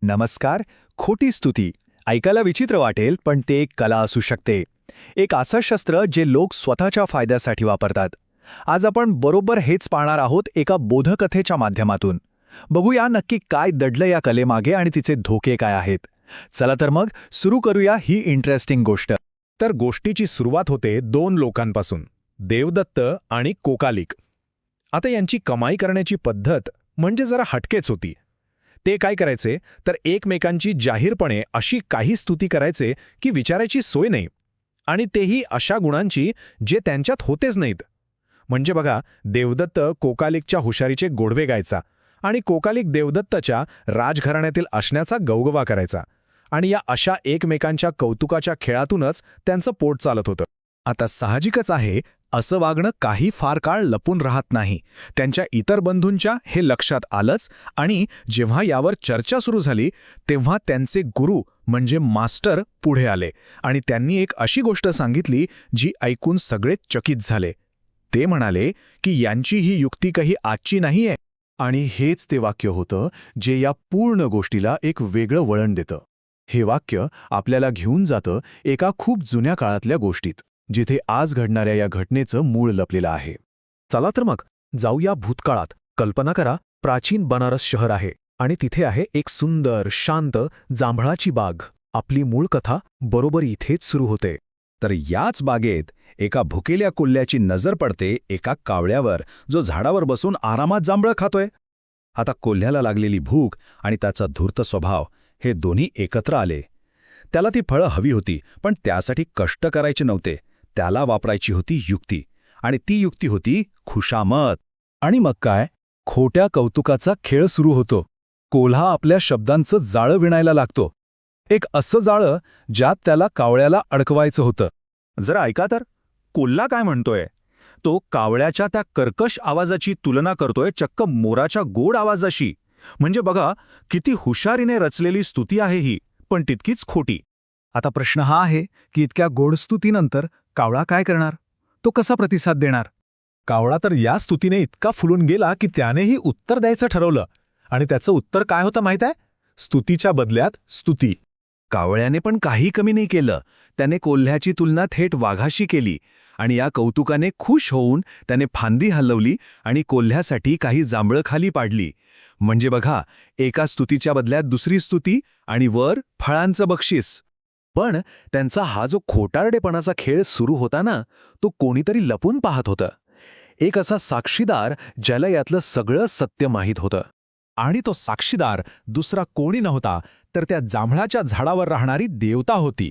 नमस्कार. खोटी स्तुती ऐकायला विचित्र वाटेल, पण ते एक कला असू शकते. एक असं शस्त्र जे लोक स्वतःच्या फायद्यासाठी वापरतात. आज आपण बरोबर हेच पाहणार आहोत एका बोधकथेच्या माध्यमातून. बघूया नक्की काय दडलं या कलेमागे आणि तिचे धोके काय आहेत. चला तर मग सुरू करूया ही इंटरेस्टिंग गोष्ट. तर गोष्टीची सुरुवात होते दोन लोकांपासून, देवदत्त आणि कोकालिक. आता यांची कमाई करण्याची पद्धत म्हणजे जरा हटकेच होती. ते काय करायचे तर एकमेकांची जाहीरपणे अशी काही स्तुती करायचे की विचारायची सोय नाही, आणि तेही अशा गुणांची जे त्यांच्यात होतेच नाहीत. म्हणजे बघा, देवदत्त कोकालिकच्या हुशारीचे गोडवे गायचा आणि कोकालिक देवदत्तच्या राजघराण्यातील असण्याचा गवगवा करायचा, आणि या अशा एकमेकांच्या कौतुकाच्या खेळातूनच त्यांचं पोट चालत होतं. आता साहजिकच आहे, असं वागणं काही फार काळ लपून राहत नाही. त्यांच्या इतर बंधूंच्या हे लक्षात आलंच, आणि जेव्हा यावर चर्चा सुरू झाली तेव्हा त्यांचे गुरु म्हणजे मास्टर पुढे आले आणि त्यांनी एक अशी गोष्ट सांगितली जी ऐकून सगळे चकित झाले. ते म्हणाले की यांची ही युक्ती काही आजची नाहीये. आणि हेच ते वाक्य होतं जे या पूर्ण गोष्टीला एक वेगळं वळण देतं. हे वाक्य आपल्याला घेऊन जातं एका खूप जुन्या काळातल्या गोष्टीत, जिथे आज घडणाऱ्या या घटनेचं मूळ लपलेलं आहे. चला तर मग जाऊया भूतकाळात. कल्पना करा, प्राचीन बनारस शहर आहे आणि तिथे आहे एक सुंदर शांत जांभळाची बाग. आपली मूळ कथा बरोबर इथेच सुरू होते. तर याच बागेत एका भुकेल्या कोल्ह्याची नजर पडते एका कावळ्यावर, जो झाडावर बसून आरामात जांभळं खातोय. आता कोल्ह्याला लागलेली भूक आणि त्याचा धूर्त स्वभाव हे दोन्ही एकत्र आले. त्याला ती फळं हवी होती, पण त्यासाठी कष्ट करायचे नव्हते. त्याला वापरायची होती युक्ती, आणि ती युक्ती होती खुशामत. आणि मग काय, खोट्या कौतुकाचा खेळ सुरू होतो. कोल्हा आपल्या शब्दांचं जाळं विणायला लागतो, एक असं जाळं ज्यात त्याला कावळ्याला अडकवायचं होतं. जरा ऐका तर, कोल्हा काय म्हणतोय. तो कावळ्याच्या त्या कर्कश आवाजाची तुलना करतोय चक्क मोराच्या गोड आवाजाशी. म्हणजे बघा, किती हुशारीने रचलेली स्तुती आहे ही, पण तितकीच खोटी. आता प्रश्न हा आहे की इतक्या गोड स्तुतीनंतर कावळा काय करणार? तो कसा प्रतिसाद देणार? कावळा तर या स्तुतीने इतका फुलून गेला की त्यानेही उत्तर द्यायचं ठरवलं. आणि त्याचं उत्तर काय होतं माहीत आहे? स्तुतीच्या बदल्यात स्तुती. कावळ्याने पण काही कमी नाही केलं. त्याने कोल्ह्याची तुलना थेट वाघाशी केली, आणि या कौतुकाने खुश होऊन त्याने फांदी हलवली आणि कोल्ह्यासाठी काही जांभळं खाली पाडली. म्हणजे बघा, एका स्तुतीच्या बदल्यात दुसरी स्तुती, आणि वर फळांचं बक्षीस. पण त्यांचा हा जो खोटारडेपणाचा खेळ सुरू होता ना, तो कोणीतरी लपून पाहत होतं. एक असा साक्षीदार ज्याला यातलं सगळं सत्य माहीत होतं. आणि तो साक्षीदार दुसरा कोणी नव्हता तर त्या जांभळाच्या झाडावर राहणारी देवता होती.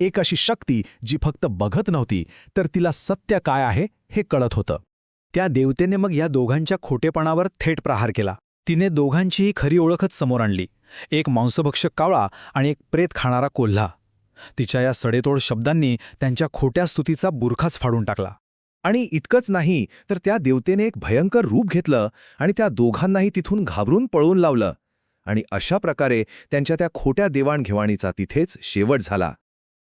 एक अशी शक्ती जी फक्त बघत नव्हती, तर तिला सत्य काय आहे हे कळत होतं. त्या देवतेने मग या दोघांच्या खोटेपणावर थेट प्रहार केला. तिने दोघांचीही खरी ओळखच समोर आणली. एक मांसभक्षक कावळा आणि एक प्रेत खाणारा कोल्हा. तिच्या या सडेतोड शब्दांनी त्यांच्या खोट्या स्तुतीचा बुरखाच फाडून टाकला. आणि इतकंच नाही, तर त्या देवतेने एक भयंकर रूप घेतलं आणि त्या दोघांनाही तिथून घाबरून पळवून लावलं. आणि अशा प्रकारे त्यांच्या त्या खोट्या देवाणघेवाणीचा तिथेच शेवट झाला.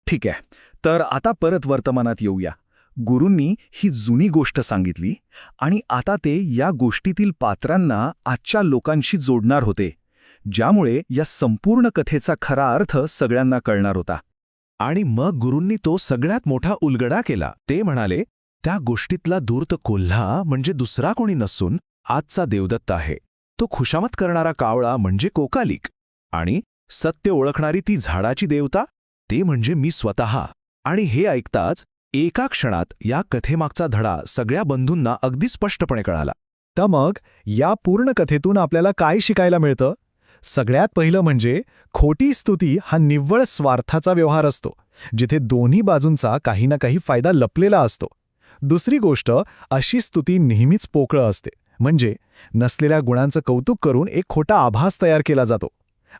ठीक आहे, तर आता परत वर्तमानात येऊया. गुरूंनी ही जुनी गोष्ट सांगितली, आणि आता ते या गोष्टीतील पात्रांना आजच्या लोकांशी जोडणार होते, ज्यामुळे या संपूर्ण कथेचा खरा अर्थ सगळ्यांना कळणार होता. आणि मग गुरूंनी तो सगळ्यात मोठा उलगडा केला. ते म्हणाले, त्या गोष्टीतला धूर्त कोल्हा म्हणजे दुसरा कोणी नसून आजचा देवदत्त आहे. तो खुशामत करणारा कावळा म्हणजे कोकालिक, आणि सत्य ओळखणारी ती झाडाची देवता, ते म्हणजे मी स्वतः. आणि हे ऐकताच एका क्षणात या कथेमागचा धडा सगळ्या बंधूंना अगदी स्पष्टपणे कळाला. तर मग या पूर्ण कथेतून आपल्याला काय शिकायला मिळतं? सगळ्यात पहिलं म्हणजे खोटी स्तुती हा निव्वळ स्वार्थाचा व्यवहार असतो, जिथे दोन्ही बाजूंचा काही ना काही फायदा लपलेला असतो. दुसरी गोष्ट, अशी स्तुती नेहमीच पोकळ असते, म्हणजे नसलेल्या गुणांचं कौतुक करून एक खोटा आभास तयार केला जातो.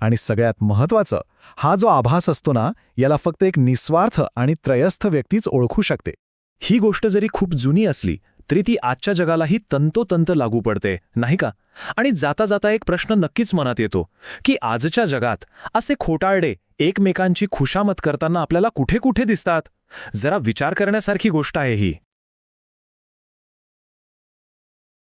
आणि सगळ्यात महत्त्वाचं, हा जो आभास असतो ना, याला फक्त एक निस्वार्थ आणि त्रयस्थ व्यक्तीच ओळखू शकते. ही गोष्ट जरी खूप जुनी असली तरी ती आजच्या जगालाही तंतोतंत लागू पडते, नाही का? आणि जाता जाता एक प्रश्न नक्कीच मनात येतो की आजच्या जगात असे खोटारडे एकमेकांची खुशामत करताना आपल्याला कुठे कुठे दिसतात? जरा विचार करण्यासारखी गोष्ट आहे ही.